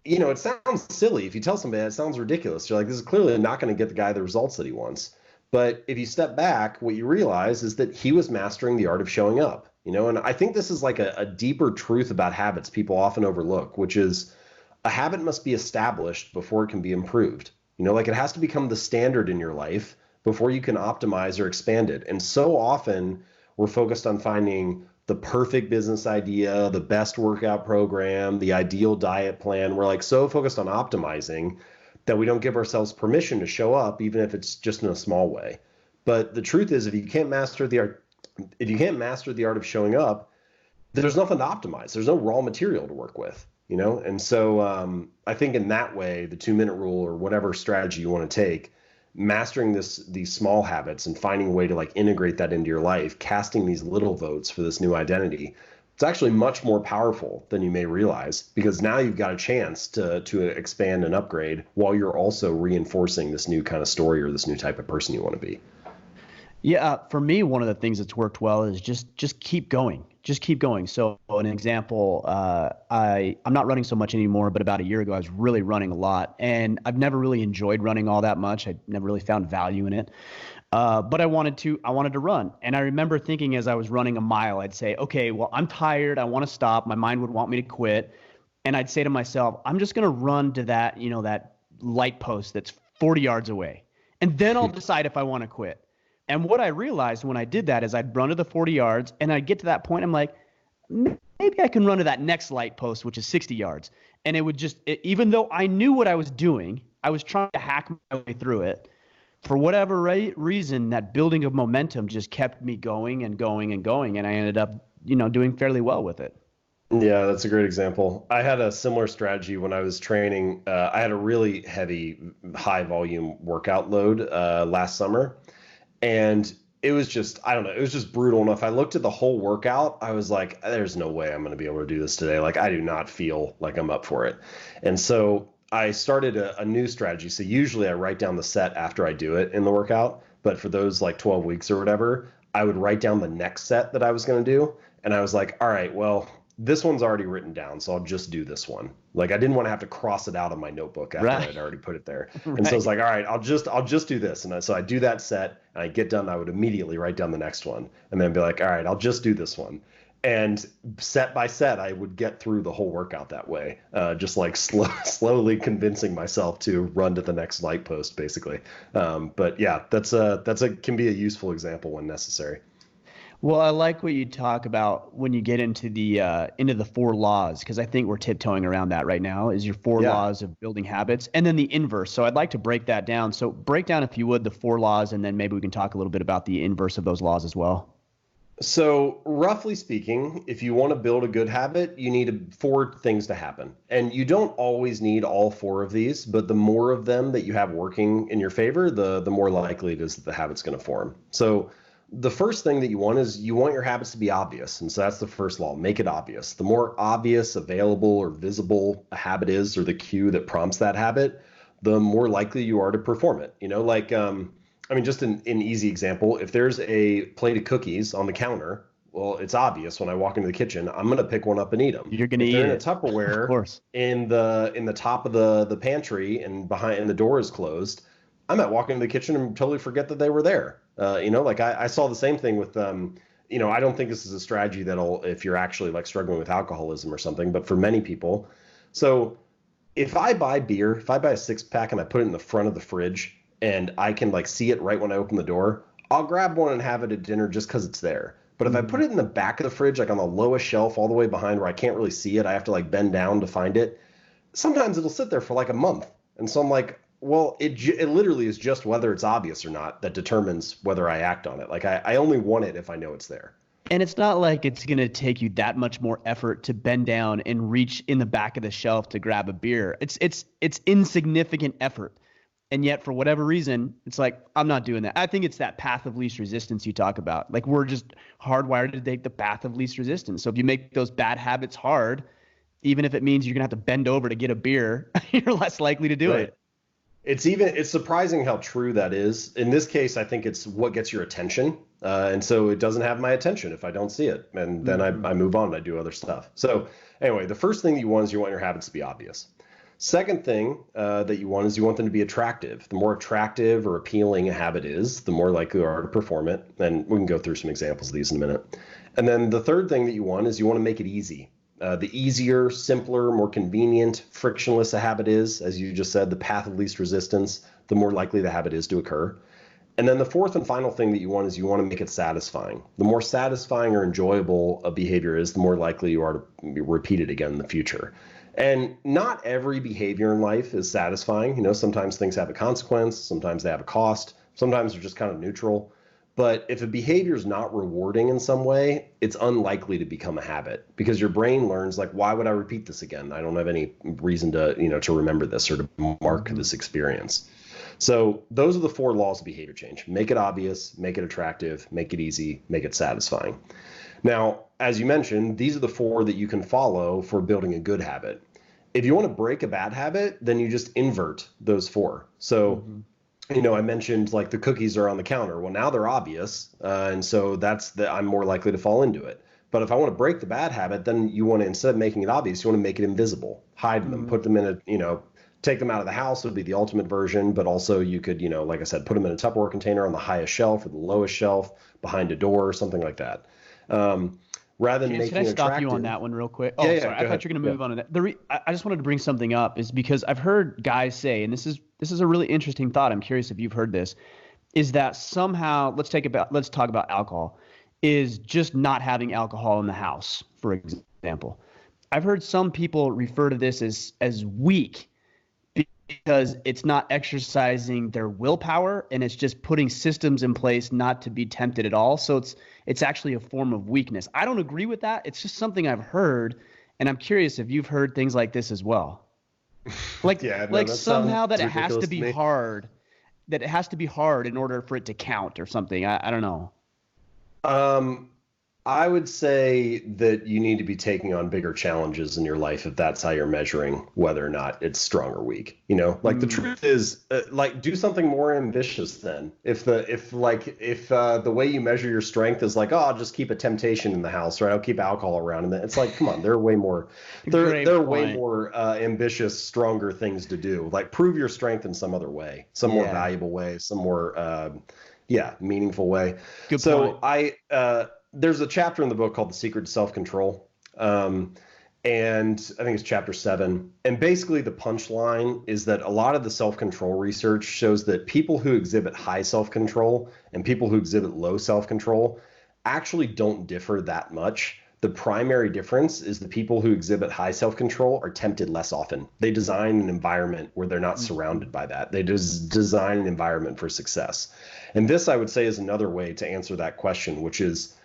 it sounds silly. If you tell somebody that, it sounds ridiculous. You're like, this is clearly not going to get the guy the results that he wants. But if you step back, what you realize is that he was mastering the art of showing up, and I think this is like a deeper truth about habits people often overlook, which is a habit must be established before it can be improved. Like it has to become the standard in your life before you can optimize or expand it. And so often we're focused on finding the perfect business idea, the best workout program, the ideal diet plan. We're like so focused on optimizing that we don't give ourselves permission to show up, even if it's just in a small way. But the truth is, if you can't master the art of showing up, there's nothing to optimize. There's no raw material to work with, And so I think in that way, the 2-minute rule or whatever strategy you want to take, mastering these small habits and finding a way to like integrate that into your life, casting these little votes for this new identity, it's actually much more powerful than you may realize, because now you've got a chance to expand and upgrade while you're also reinforcing this new kind of story or this new type of person you want to be. Yeah, for me, one of the things that's worked well is just keep going. Just keep going. So an example, I'm not running so much anymore, but about a year ago, I was really running a lot, and I've never really enjoyed running all that much. I never really found value in it. But I wanted to run. And I remember thinking as I was running a mile, I'd say, okay, well, I'm tired. I want to stop. My mind would want me to quit. And I'd say to myself, I'm just going to run to that, that light post that's 40 yards away. And then I'll decide if I want to quit. And what I realized when I did that is I'd run to the 40 yards and I'd get to that point. I'm like, maybe I can run to that next light post, which is 60 yards. And it would even though I knew what I was doing, I was trying to hack my way through it. For whatever reason, that building of momentum just kept me going and going and going. And I ended up, doing fairly well with it. Yeah, that's a great example. I had a similar strategy when I was training. I had a really heavy, high volume workout load last summer. And it was just, I don't know, it was just brutal. And if I looked at the whole workout, I was like, there's no way I'm going to be able to do this today. Like, I do not feel like I'm up for it. And so I started a new strategy. So usually I write down the set after I do it in the workout, but for those like 12 weeks or whatever, I would write down the next set that I was going to do. And I was like, all right, well, this one's already written down, so I'll just do this one. Like I didn't want to have to cross it out of my notebook after I'd already put it there. Right. And so I was like, all right, I'll just do this. And so I do that set and I get done, I would immediately write down the next one and then be like, all right, I'll just do this one. And set by set, I would get through the whole workout that way, just like slowly convincing myself to run to the next light post, basically. But yeah, can be a useful example when necessary. Well, I like what you talk about when you get into the 4 laws, because I think we're tiptoeing around that right now, is your 4 laws of building habits, and then the inverse. So I'd like to break that down. So break down, if you would, the 4 laws, and then maybe we can talk a little bit about the inverse of those laws as well. So roughly speaking, if you want to build a good habit, you need 4 things to happen. And you don't always need all 4 of these, but the more of them that you have working in your favor, the more likely it is that the habit's going to form. So the first thing that you want is you want your habits to be obvious. And so that's the first law, make it obvious. The more obvious, available, or visible a habit is, or the cue that prompts that habit, the more likely you are to perform it. Just an easy example, if there's a plate of cookies on the counter, well, it's obvious when I walk into the kitchen, I'm going to pick one up and eat them. You're going to eat it. They're in a Tupperware, of course. in the top of the pantry and the door is closed, I might walk into the kitchen and totally forget that they were there. I saw the same thing with, I don't think this is a strategy that'll, if you're actually like struggling with alcoholism or something, but for many people. So if I buy beer, if I buy a 6-pack and I put it in the front of the fridge, and I can like see it right when I open the door, I'll grab one and have it at dinner just because it's there. But if I put it in the back of the fridge, like on the lowest shelf all the way behind where I can't really see it, I have to like bend down to find it, sometimes it'll sit there for like a month. And so I'm like, well, it literally is just whether it's obvious or not that determines whether I act on it. Like I only want it if I know it's there. And it's not like it's going to take you that much more effort to bend down and reach in the back of the shelf to grab a beer. It's insignificant effort. And yet, for whatever reason, it's like, I'm not doing that. I think it's that path of least resistance you talk about. Like, we're just hardwired to take the path of least resistance. So if you make those bad habits hard, even if it means you're going to have to bend over to get a beer, you're less likely to do it. It's surprising how true that is. In this case, I think it's what gets your attention. And so it doesn't have my attention if I don't see it. And then I move on and I do other stuff. So anyway, the first thing you want is you want your habits to be obvious. Second thing that you want is you want them to be attractive. The more attractive or appealing a habit is, the more likely you are to perform it. And we can go through some examples of these in a minute. And then the third thing that you want is you want to make it easy. The easier, simpler, more convenient, frictionless a habit is, as you just said, the path of least resistance, the more likely the habit is to occur. And then the fourth and final thing that you want is you want to make it satisfying. The more satisfying or enjoyable a behavior is, the more likely you are to repeat it again in the future. And not every behavior in life is satisfying. Sometimes things have a consequence, sometimes they have a cost, sometimes they're just kind of neutral. But if a behavior is not rewarding in some way, it's unlikely to become a habit because your brain learns, like, why would I repeat this again? I don't have any reason to, to remember this or to mark this experience. So those are the 4 laws of behavior change. Make it obvious, make it attractive, make it easy, make it satisfying. Now, as you mentioned, these are the 4 that you can follow for building a good habit. If you want to break a bad habit, then you just invert those 4. So, I mentioned like the cookies are on the counter. Well, now they're obvious. And so I'm more likely to fall into it. But if I want to break the bad habit, then you want to, instead of making it obvious, you want to make it invisible, hide them, put them in take them out of the house would be the ultimate version. But also you could, like I said, put them in a Tupperware container on the highest shelf or the lowest shelf, behind a door or something like that. Rather than making it attractive. Can I stop you on that one real quick? Oh, yeah, sorry. I thought you were going to move on to that. I just wanted to bring something up is because I've heard guys say, and this is a really interesting thought. I'm curious if you've heard this, is that somehow, let's talk about alcohol, is just not having alcohol in the house, for example. I've heard some people refer to this as weak because it's not exercising their willpower and it's just putting systems in place not to be tempted at all. So it's actually a form of weakness. I don't agree with that. It's just something I've heard, and I'm curious if you've heard things like this as well. Like somehow that it has to be hard, that it has to be hard in order for it to count or something. I don't know. I would say that you need to be taking on bigger challenges in your life if that's how you're measuring whether or not it's strong or weak. Like the truth is, like do something more ambitious then. If the way you measure your strength is like, oh, I'll just keep a temptation in the house, right? I'll keep alcohol around, and then it's like, come on, there are way more, way more ambitious, stronger things to do. Like prove your strength in some other way, some more valuable way, some more, meaningful way. Good point. There's a chapter in the book called The Secret to Self-Control. And I think it's chapter 7. And basically the punchline is that a lot of the self-control research shows that people who exhibit high self-control and people who exhibit low self-control actually don't differ that much. The primary difference is the people who exhibit high self-control are tempted less often. They design an environment where they're not surrounded by that. They just design an environment for success. And this, I would say, is another way to answer that question, which is,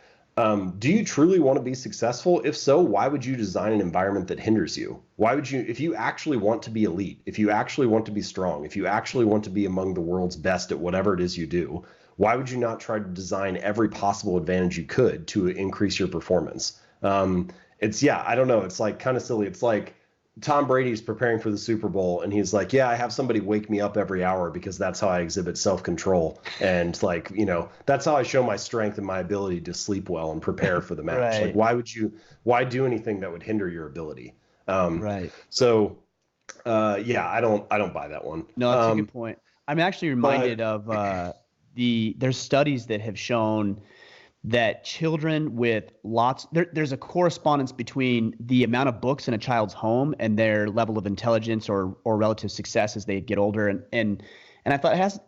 do you truly want to be successful? If so, why would you design an environment that hinders you? Why would you, if you actually want to be elite, if you actually want to be strong, if you actually want to be among the world's best at whatever it is you do, why would you not try to design every possible advantage you could to increase your performance? I don't know. It's like kind of silly. It's like Tom Brady's preparing for the Super Bowl and he's like, yeah, I have somebody wake me up every hour because that's how I exhibit self-control. And that's how I show my strength and my ability to sleep well and prepare for the match. Right. Like, why do anything that would hinder your ability? Right. So, I don't buy that one. No, that's a good point. I'm actually reminded of there's studies that have shown that children with there's a correspondence between the amount of books in a child's home and their level of intelligence or relative success as they get older. And I thought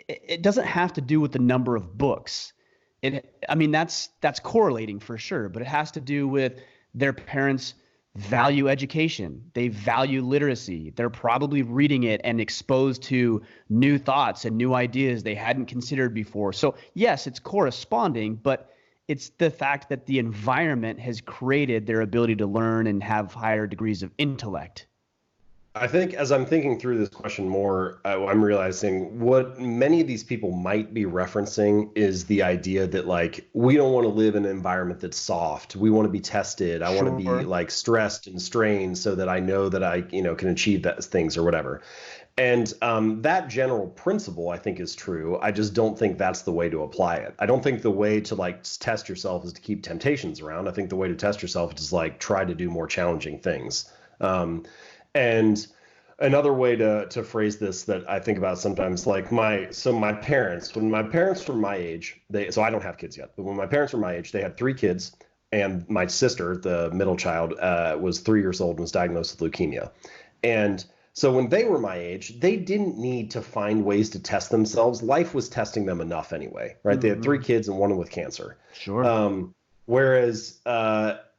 it doesn't have to do with the number of books. That's correlating for sure, but it has to do with their parents value education. They value literacy. They're probably reading it and exposed to new thoughts and new ideas they hadn't considered before. So yes, it's corresponding, but it's the fact that the environment has created their ability to learn and have higher degrees of intellect. I think as I'm thinking through this question more, I'm realizing what many of these people might be referencing is the idea that like, we don't want to live in an environment that's soft. We want to be tested. I want to be like stressed and strained so that I know that I, can achieve that things or whatever. And that general principle, I think, is true. I just don't think that's the way to apply it. I don't think the way to like test yourself is to keep temptations around. I think the way to test yourself is like try to do more challenging things. And another way to phrase this that I think about sometimes, like my parents, when my parents were my age, so I don't have kids yet, but when my parents were my age, they had 3 kids, and my sister, the middle child, was 3 years old and was diagnosed with leukemia. And so when they were my age, they didn't need to find ways to test themselves. Life was testing them enough anyway, right? Mm-hmm. They had 3 kids and one with cancer. Sure. Whereas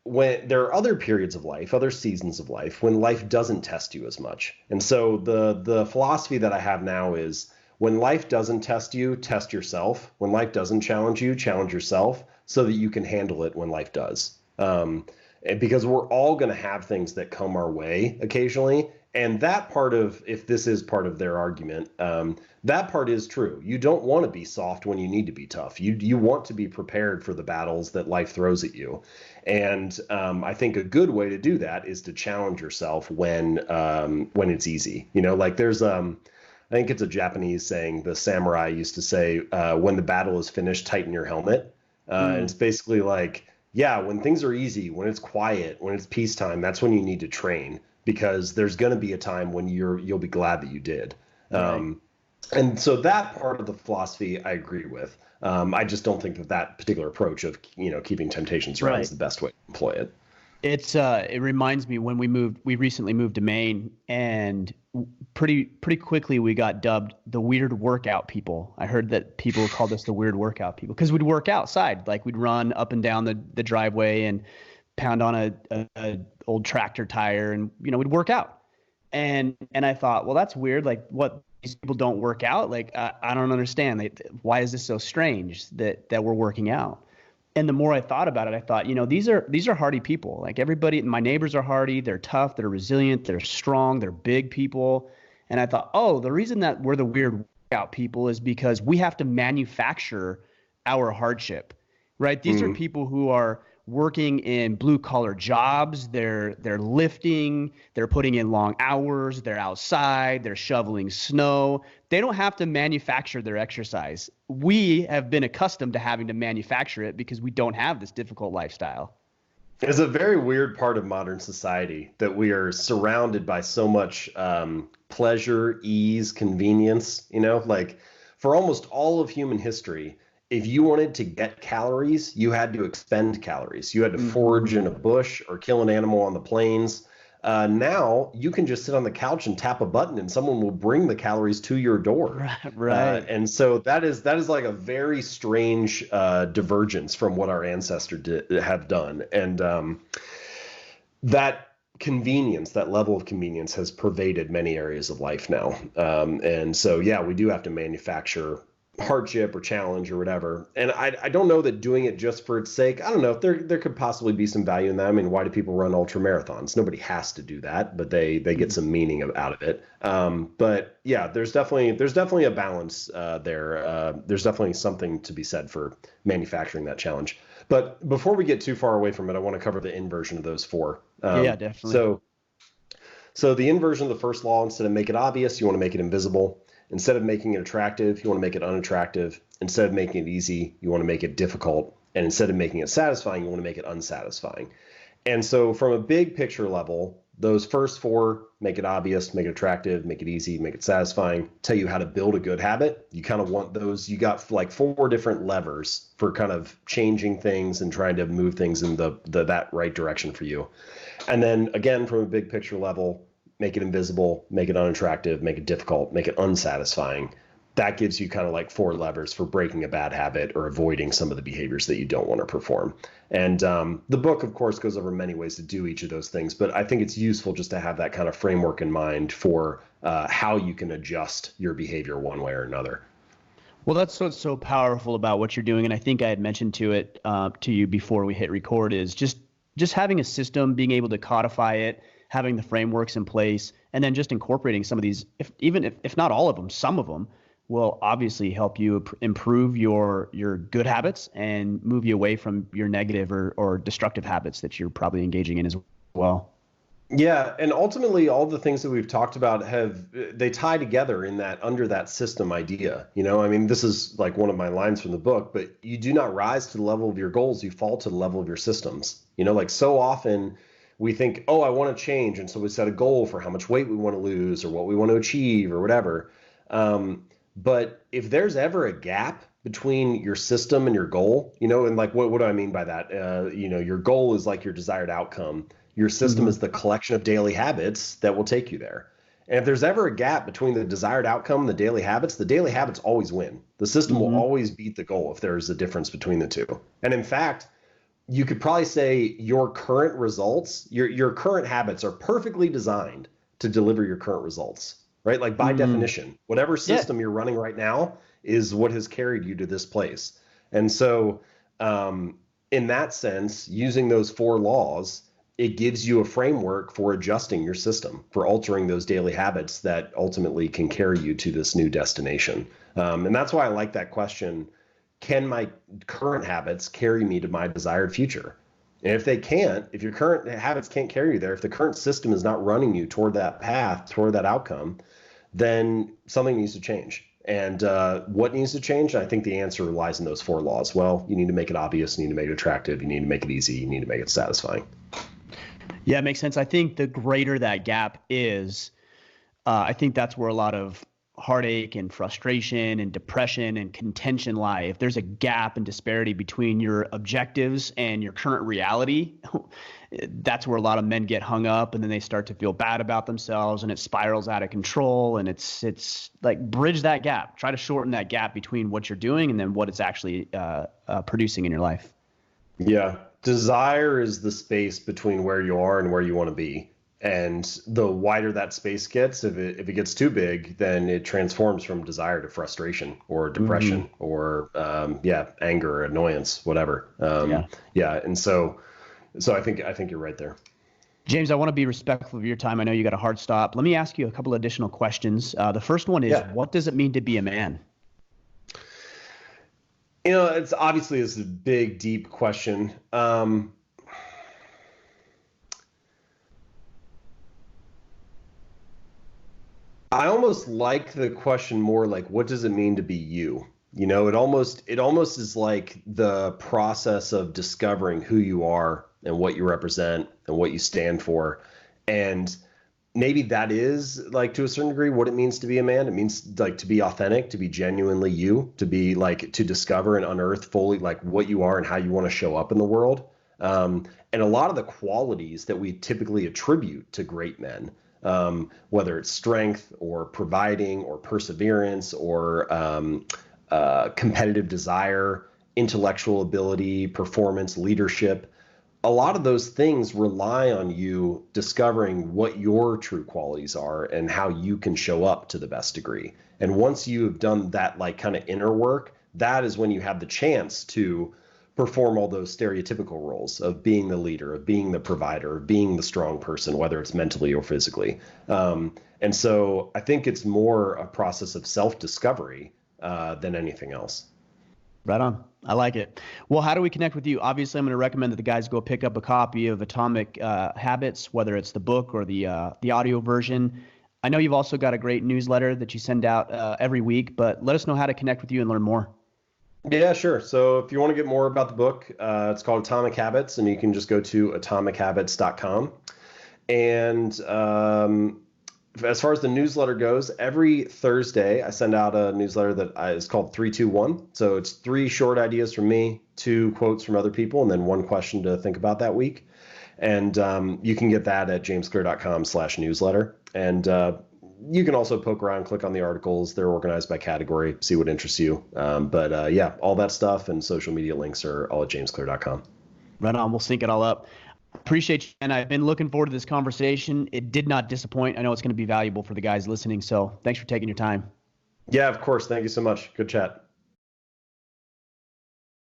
when there are other periods of life, other seasons of life, when life doesn't test you as much. And so the philosophy that I have now is when life doesn't test you, test yourself. When life doesn't challenge you, challenge yourself so that you can handle it when life does. Because we're all going to have things that come our way occasionally. And that part of, if this is part of their argument, that part is true. You don't want to be soft when you need to be tough. You want to be prepared for the battles that life throws at you. And I think a good way to do that is to challenge yourself when it's easy. Like there's I think it's a Japanese saying, the samurai used to say, when the battle is finished, tighten your helmet. And it's basically like, yeah, when things are easy, when it's quiet, when it's peacetime, that's when you need to train, because there's going to be a time when you'll be glad that you did. Right. And so that part of the philosophy I agree with. I just don't think that particular approach of keeping temptations around is the best way to employ it. It reminds me when we recently moved to Maine, and pretty quickly we got dubbed the weird workout people. I heard that people called us the weird workout people because we'd work outside, like we'd run up and down the driveway and pound on a old tractor tire, and we'd work out. And I thought, well, that's weird. Like, what, these people don't work out? Like, I don't understand. Why is this so strange that we're working out? And the more I thought about it, I thought, these are hardy people. Like everybody, my neighbors are hardy. They're tough. They're resilient. They're strong. They're big people. And I thought, oh, the reason that we're the weird workout people is because we have to manufacture our hardship, right? These are people who are working in blue collar jobs. They're lifting, they're putting in long hours, they're outside, they're shoveling snow. They don't have to manufacture their exercise. We have been accustomed to having to manufacture it because we don't have this difficult lifestyle. It's a very weird part of modern society that we are surrounded by so much pleasure, ease, convenience. Like for almost all of human history, if you wanted to get calories, you had to expend calories. You had to forage in a bush or kill an animal on the plains. Now you can just sit on the couch and tap a button and someone will bring the calories to your door. Right. And so that is like a very strange divergence from what our ancestors have done. And that convenience, that level of convenience has pervaded many areas of life now. And so, yeah, we do have to manufacture hardship or challenge or whatever. And I don't know that doing it just for its sake. I don't know if there could possibly be some value in that. I mean, why do people run ultra marathons? Nobody has to do that, but they get some meaning out of it. But yeah, there's definitely a balance there. There's definitely something to be said for manufacturing that challenge. But before we get too far away from it, I want to cover the inversion of those four. Yeah, definitely. So the inversion of the first law, instead of make it obvious, you want to make it invisible. Instead of making it attractive, you want to make it unattractive. Instead of making it easy, you want to make it difficult. And instead of making it satisfying, you want to make it unsatisfying. And so from a big picture level, those first four, make it obvious, make it attractive, make it easy, make it satisfying, tell you how to build a good habit. You kind of want those. You got like four different levers for kind of changing things and trying to move things in that right direction for you. And then again, from a big picture level, make it invisible, make it unattractive, make it difficult, make it unsatisfying. That gives you kind of like four levers for breaking a bad habit or avoiding some of the behaviors that you don't want to perform. And the book, of course, goes over many ways to do each of those things. But I think it's useful just to have that kind of framework in mind for how you can adjust your behavior one way or another. Well, that's what's so powerful about what you're doing. And I think I had mentioned to you before we hit record is just having a system, being able to codify it, having the frameworks in place, and then just incorporating some of these, if not all of them, some of them will obviously help you improve your good habits and move you away from your negative or destructive habits that you're probably engaging in as well. Yeah, and ultimately all the things that we've talked about they tie together in that under that system idea. I mean, this is like one of my lines from the book, but you do not rise to the level of your goals, you fall to the level of your systems. Like so often we think, oh, I want to change. And so we set a goal for how much weight we want to lose or what we want to achieve or whatever. But if there's ever a gap between your system and your goal, and like, what do I mean by that? Your goal is like your desired outcome. Your system is the collection of daily habits that will take you there. And if there's ever a gap between the desired outcome and the daily habits always win. The system will always beat the goal if there's a difference between the two. And in fact, you could probably say your current results, your current habits are perfectly designed to deliver your current results, right? Like by definition, whatever system you're running right now is what has carried you to this place. And so in that sense, using those four laws, it gives you a framework for adjusting your system, for altering those daily habits that ultimately can carry you to this new destination. And that's why I like that question. Can my current habits carry me to my desired future? And if they can't, if your current habits can't carry you there, if the current system is not running you toward that path, toward that outcome, then something needs to change. And what needs to change? I think the answer lies in those four laws. Well, you need to make it obvious, you need to make it attractive, you need to make it easy, you need to make it satisfying. Yeah, it makes sense. I think the greater that gap is, I think that's where a lot of heartache and frustration and depression and contention lie. If there's a gap and disparity between your objectives and your current reality, that's where a lot of men get hung up, and then they start to feel bad about themselves, and it spirals out of control. And it's like, bridge that gap, try to shorten that gap between what you're doing and then what it's actually producing in your life. Yeah. Desire is the space between where you are and where you want to be. And the wider that space gets, if it gets too big, then it transforms from desire to frustration or depression or anger, annoyance, whatever. And so I think you're right there. James, I want to be respectful of your time. I know you got a hard stop. Let me ask you a couple additional questions. The first one is, what does it mean to be a man? It's obviously it's a big, deep question. I almost like the question more like, what does it mean to be you? It almost is like the process of discovering who you are and what you represent and what you stand for. And maybe that is like to a certain degree what it means to be a man. It means like to be authentic, to be genuinely you, to be like to discover and unearth fully like what you are and how you want to show up in the world. And a lot of the qualities that we typically attribute to great men, whether it's strength or providing or perseverance or competitive desire, intellectual ability, performance, leadership, a lot of those things rely on you discovering what your true qualities are and how you can show up to the best degree. And once you have done that, like kind of inner work, that is when you have the chance to perform all those stereotypical roles of being the leader, of being the provider, of being the strong person, whether it's mentally or physically. And so I think it's more a process of self-discovery than anything else. Right on. I like it. Well, how do we connect with you? Obviously, I'm going to recommend that the guys go pick up a copy of Atomic Habits, whether it's the book or the audio version. I know you've also got a great newsletter that you send out every week, but let us know how to connect with you and learn more. Yeah, sure. So if you want to get more about the book, it's called Atomic Habits, and you can just go to atomichabits.com. And as far as the newsletter goes, every Thursday I send out a newsletter that is called 321. So it's 3 short ideas from me, 2 quotes from other people, and then 1 question to think about that week. And you can get that at jamesclear.com/newsletter. And you can also poke around, click on the articles. They're organized by category, see what interests you. But yeah, all that stuff and social media links are all at jamesclear.com. Right on. We'll sync it all up. Appreciate you, and I've been looking forward to this conversation. It did not disappoint. I know it's going to be valuable for the guys listening, so thanks for taking your time. Yeah, of course. Thank you so much. Good chat.